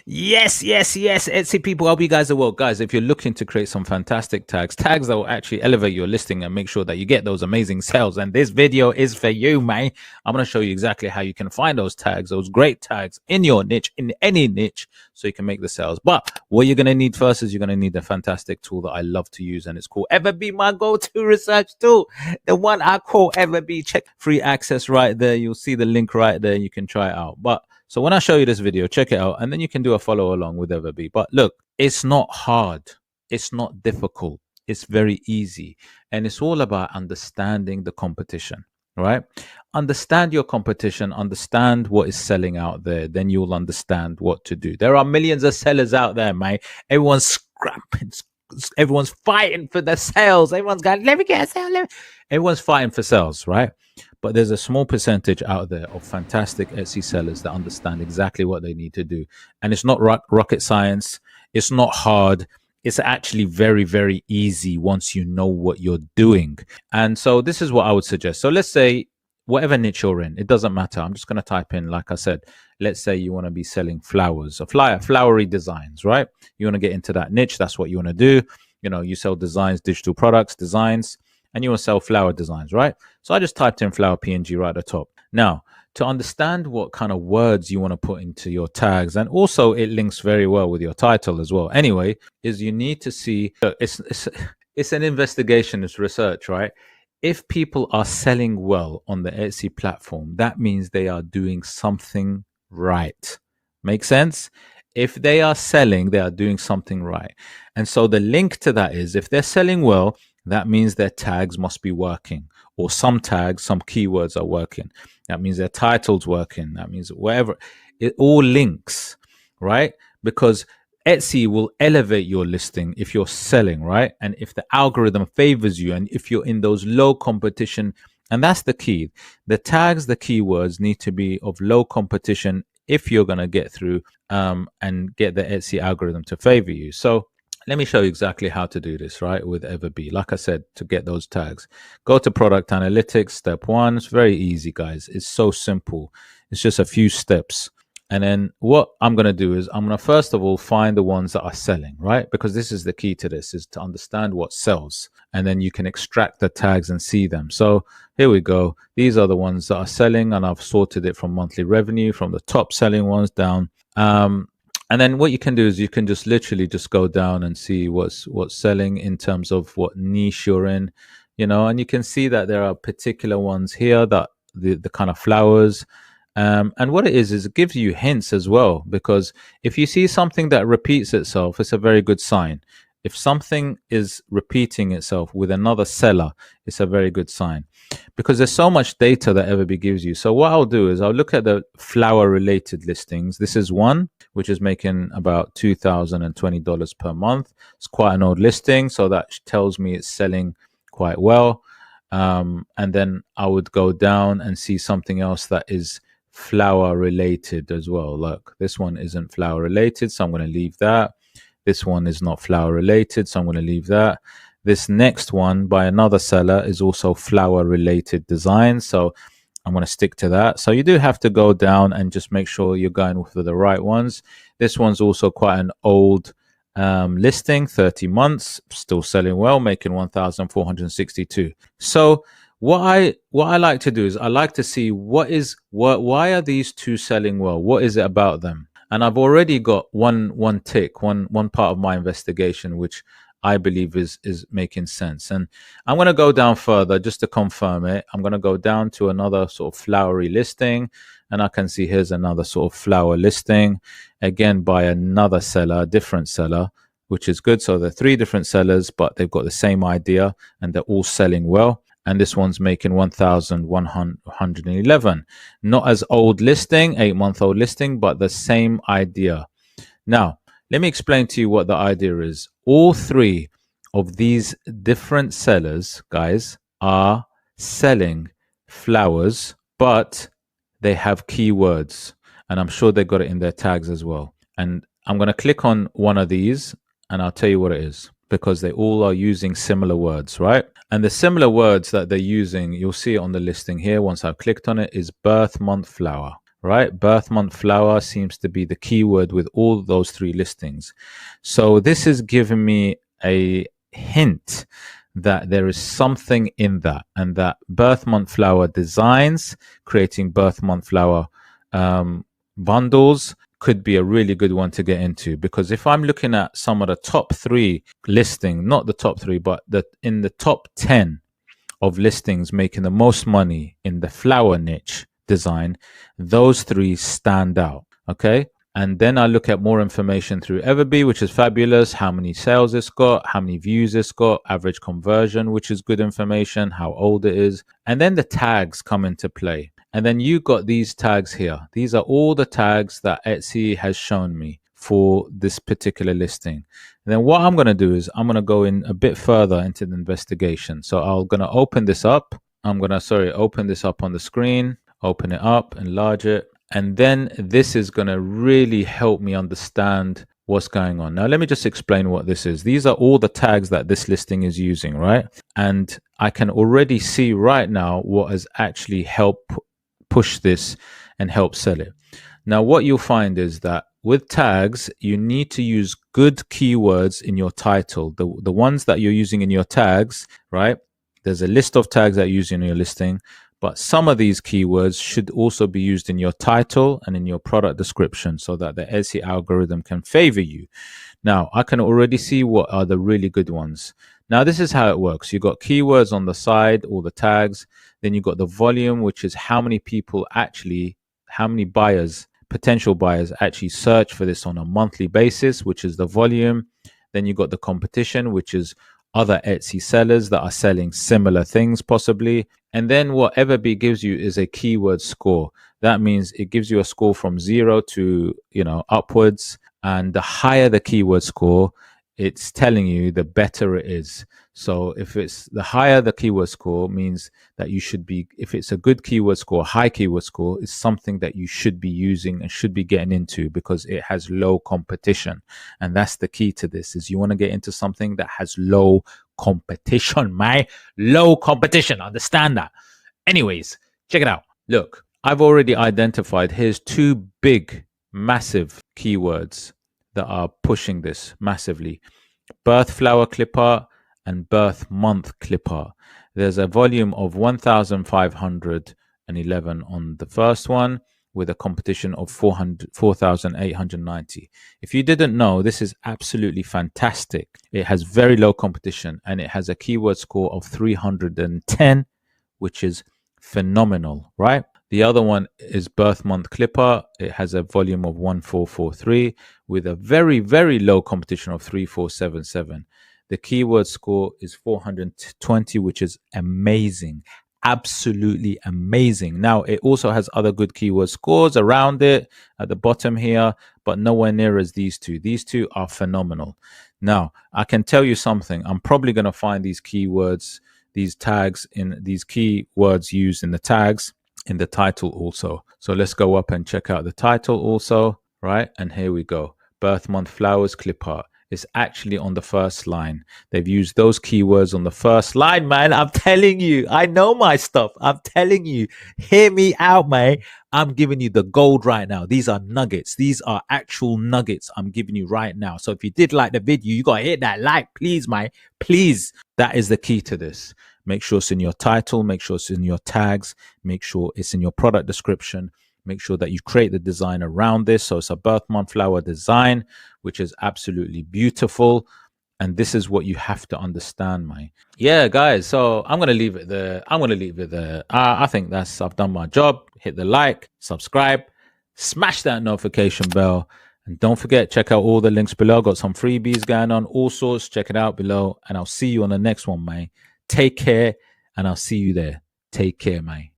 Yes. Etsy people, I hope you guys are well. Guys, if you're looking to create some fantastic tags that will actually elevate your listing and make sure that you get those amazing sales, and this video is for you, man. I'm going to show you exactly how you can find those tags, those great tags in your niche, in any niche, so you can make the sales. But what you're going to need first is you're going to need a fantastic tool that I love to use, and it's called EverBee, my go-to research tool. The one I call EverBee. Check free access right there. You'll see the link right there. You can try it out. But so when I show you this video, check it out, and then you can do a follow along with EverBee. But look, it's not hard. It's not difficult. It's very easy. And it's all about understanding the competition, right? Understand your competition, understand what is selling out there. Then you'll understand what to do. There are millions of sellers out there, mate. Everyone's scrapping. Everyone's fighting for the sales. Everyone's going, let me get a sale. Everyone's fighting for sales, right? But there's a small percentage out there of fantastic Etsy sellers that understand exactly what they need to do. And it's not rocket science. It's not hard. It's actually very, very easy once you know what you're doing. And so this is what I would suggest. So let's say whatever niche you're in, it doesn't matter. I'm just going to type in, like I said, let's say you want to be selling flowers, flowery designs, right? You want to get into that niche. That's what you want to do. You know, you sell designs, digital products, designs, and you want to sell flower designs, right? So I just typed in flower PNG right at the top. Now, to understand what kind of words you want to put into your tags, and also it links very well with your title as well. Anyway, is you need to see, it's an investigation, it's research, right? If people are selling well on the Etsy platform, that means they are doing something right. Make sense? If they are selling, they are doing something right. And so the link to that is if they're selling well, that means their tags must be working, or some tags, some keywords are working. That means their title's working. That means whatever. It all links, right? Because Etsy will elevate your listing if you're selling, right? And if the algorithm favors you, and if you're in those low competition, and that's the key. The tags, the keywords need to be of low competition if you're going to get through and get the Etsy algorithm to favor you. So let me show you exactly how to do this, right, with EverBee. Like I said, to get those tags, go to product analytics, step 1. It's very easy, guys. It's so simple. It's just a few steps. And then what I'm going to do is I'm going to first of all find the ones that are selling, right? Because this is the key to this, is to understand what sells. And then you can extract the tags and see them. So here we go. These are the ones that are selling, and I've sorted it from monthly revenue, from the top selling ones down. And then what you can do is you can just literally just go down and see what's selling in terms of what niche you're in, you know, and you can see that there are particular ones here that the kind of flowers. And what it is it gives you hints as well, because if you see something that repeats itself, it's a very good sign. If something is repeating itself with another seller, it's a very good sign, because there's so much data that EverBee gives you. So what I'll do is I'll look at the flower related listings. This is one which is making about $2,020 per month. It's quite an old listing, so that tells me it's selling quite well. And then I would go down and see something else that is flower related as well. Look, this one isn't flower related, so I'm going to leave that. This one is not flower related, so I'm going to leave that. This next one by another seller is also flower related design, so I'm going to stick to that. So you do have to go down and just make sure you're going for the right ones. This one's also quite an old listing, 30 months, still selling well, making 1,462. So what I like to do is I like to see why are these two selling well? What is it about them? And I've already got one part of my investigation, which I believe is making sense. And I'm going to go down further just to confirm it. I'm going to go down to another sort of flowery listing, and I can see here's another sort of flower listing, again by another seller, different seller, which is good. So they're 3 different sellers, but they've got the same idea and they're all selling well. And this one's making 1,111. Not as old listing, 8-month-old listing, but the same idea. Now, let me explain to you what the idea is. All 3 of these different sellers, guys, are selling flowers, but they have keywords. And I'm sure they got it in their tags as well. And I'm going to click on one of these and I'll tell you what it is, because they all are using similar words, right? And the similar words that they're using, you'll see it on the listing here once I've clicked on it, is birth month flower, right? Birth month flower seems to be the keyword with all those 3 listings. So this is giving me a hint that there is something in that, and that birth month flower designs, creating birth month flower bundles could be a really good one to get into. Because if I'm looking at some of the top 3 listing, not the top 3, but in the top 10 of listings making the most money in the flower niche design, those 3 stand out. Okay. And then I look at more information through EverBee, which is fabulous. How many sales it's got, how many views it's got, average conversion, which is good information, how old it is. And then the tags come into play. And then you got these tags here. These are all the tags that Etsy has shown me for this particular listing. And then what I'm going to do is I'm going to go in a bit further into the investigation. So I'm going to open this up. Open this up on the screen, open it up, enlarge it. And then this is going to really help me understand what's going on. Now, let me just explain what this is. These are all the tags that this listing is using, right? And I can already see right now what has actually helped push this and help sell it. Now, what you'll find is that with tags, you need to use good keywords in your title. The ones that you're using in your tags, right? There's a list of tags that you use in your listing, but some of these keywords should also be used in your title and in your product description so that the Etsy algorithm can favor you. Now, I can already see what are the really good ones. Now, this is how it works. You've got keywords on the side, all the tags. Then you've got the volume, which is how many people actually, how many buyers, potential buyers actually search for this on a monthly basis, which is the volume. Then you've got the competition, which is other Etsy sellers that are selling similar things possibly. And then what EverBee gives you is a keyword score. That means it gives you a score from 0 to, upwards. And the higher the keyword score, it's telling you the better it is. So if it's the higher the keyword score means that you should be, if it's a good keyword score, high keyword score is something that you should be using and should be getting into because it has low competition. And that's the key to this, is you want to get into something that has low competition, low competition. Understand that. Anyways, check it out. Look, I've already identified, here's 2 big, massive keywords that are pushing this massively. Birth flower clipper and birth month clipper. There's a volume of 1,511 on the first one with a competition of 4,890. If you didn't know, this is absolutely fantastic. It has very low competition and it has a keyword score of 310, which is phenomenal, right? The other one is birth month clipper. It has a volume of 1,443 with a very, very low competition of 3,477. The keyword score is 420, which is amazing. Absolutely amazing. Now, it also has other good keyword scores around it at the bottom here, but nowhere near as these 2. These 2 are phenomenal. Now, I can tell you something. I'm probably going to find these keywords, these tags in these keywords used in the tags in the title also. So let's go up and check out the title also, right? And here we go. Birth month flowers clipper. It's actually on the first line. They've used those keywords on the first line, man. I'm telling you, I know my stuff. I'm telling you, hear me out, man. I'm giving you the gold right now. These are nuggets. These are actual nuggets I'm giving you right now. So if you did like the video, you got to hit that like, please, man. Please. That is the key to this. Make sure it's in your title. Make sure it's in your tags. Make sure it's in your product description. Make sure that you create the design around this. So it's a birth month flower design, which is absolutely beautiful. And this is what you have to understand, mate. Yeah, guys. So I'm going to leave it there. I think I've done my job. Hit the like, subscribe, smash that notification bell. And don't forget, check out all the links below. Got some freebies going on, all sorts. Check it out below. And I'll see you on the next one, mate. Take care. And I'll see you there. Take care, mate.